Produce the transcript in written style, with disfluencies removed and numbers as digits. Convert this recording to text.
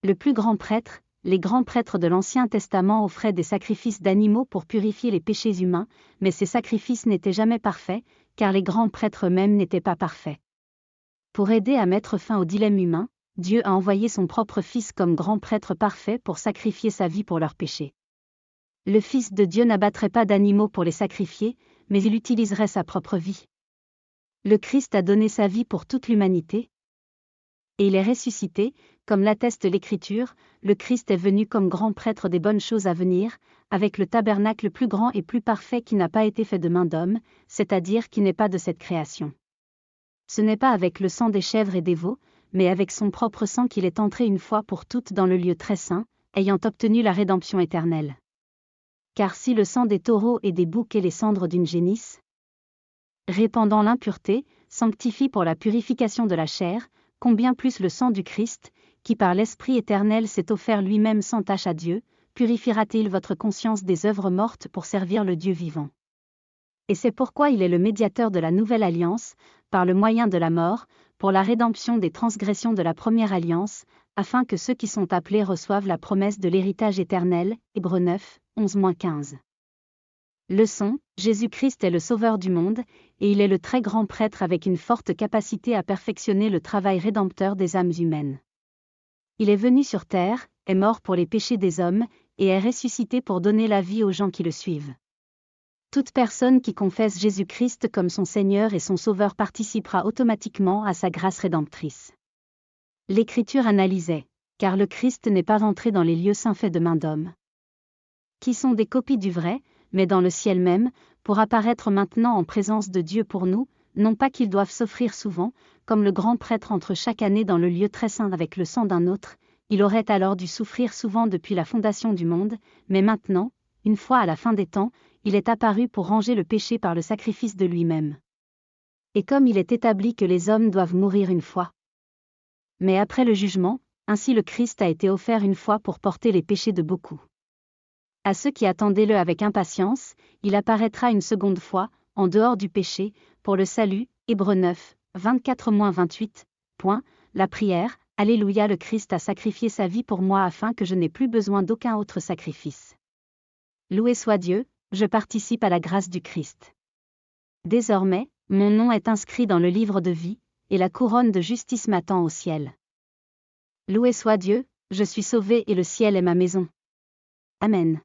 Le plus grand prêtre, les grands prêtres de l'Ancien Testament offraient des sacrifices d'animaux pour purifier les péchés humains, mais ces sacrifices n'étaient jamais parfaits, car les grands prêtres eux-mêmes n'étaient pas parfaits. Pour aider à mettre fin au dilemme humain, Dieu a envoyé son propre Fils comme grand prêtre parfait pour sacrifier sa vie pour leurs péchés. Le Fils de Dieu n'abattrait pas d'animaux pour les sacrifier, mais il utiliserait sa propre vie. Le Christ a donné sa vie pour toute l'humanité, et il est ressuscité, comme l'atteste l'Écriture. Le Christ est venu comme grand prêtre des bonnes choses à venir, avec le tabernacle plus grand et plus parfait qui n'a pas été fait de main d'homme, c'est-à-dire qui n'est pas de cette création. Ce n'est pas avec le sang des chèvres et des veaux, mais avec son propre sang qu'il est entré une fois pour toutes dans le lieu très saint, ayant obtenu la rédemption éternelle. Car si le sang des taureaux et des boucs et les cendres d'une génisse, répandant l'impureté, sanctifie pour la purification de la chair, combien plus le sang du Christ, qui par l'Esprit éternel s'est offert lui-même sans tache à Dieu, purifiera-t-il votre conscience des œuvres mortes pour servir le Dieu vivant. Et c'est pourquoi il est le médiateur de la nouvelle alliance, par le moyen de la mort, pour la rédemption des transgressions de la première alliance, afin que ceux qui sont appelés reçoivent la promesse de l'héritage éternel. Hébreux 9, 11-15. Leçon, Jésus-Christ est le Sauveur du monde, et il est le très grand prêtre avec une forte capacité à perfectionner le travail rédempteur des âmes humaines. Il est venu sur terre, est mort pour les péchés des hommes, et est ressuscité pour donner la vie aux gens qui le suivent. Toute personne qui confesse Jésus-Christ comme son Seigneur et son Sauveur participera automatiquement à sa grâce rédemptrice. L'Écriture analysait, car le Christ n'est pas entré dans les lieux saints faits de main d'homme, qui sont des copies du vrai, mais dans le ciel même, pour apparaître maintenant en présence de Dieu pour nous, non pas qu'ils doivent s'offrir souvent, comme le grand prêtre entre chaque année dans le lieu très saint avec le sang d'un autre, il aurait alors dû souffrir souvent depuis la fondation du monde, mais maintenant, une fois à la fin des temps, il est apparu pour ranger le péché par le sacrifice de lui-même. Et comme il est établi que les hommes doivent mourir une fois, mais après le jugement, ainsi le Christ a été offert une fois pour porter les péchés de beaucoup. À ceux qui attendaient-le avec impatience, il apparaîtra une seconde fois, en dehors du péché, pour le salut. Hébreux 9, 24-28. La prière, Alléluia, le Christ a sacrifié sa vie pour moi afin que je n'ai plus besoin d'aucun autre sacrifice. Loué soit Dieu, je participe à la grâce du Christ. Désormais, mon nom est inscrit dans le livre de vie, et la couronne de justice m'attend au ciel. Loué soit Dieu, je suis sauvé et le ciel est ma maison. Amen.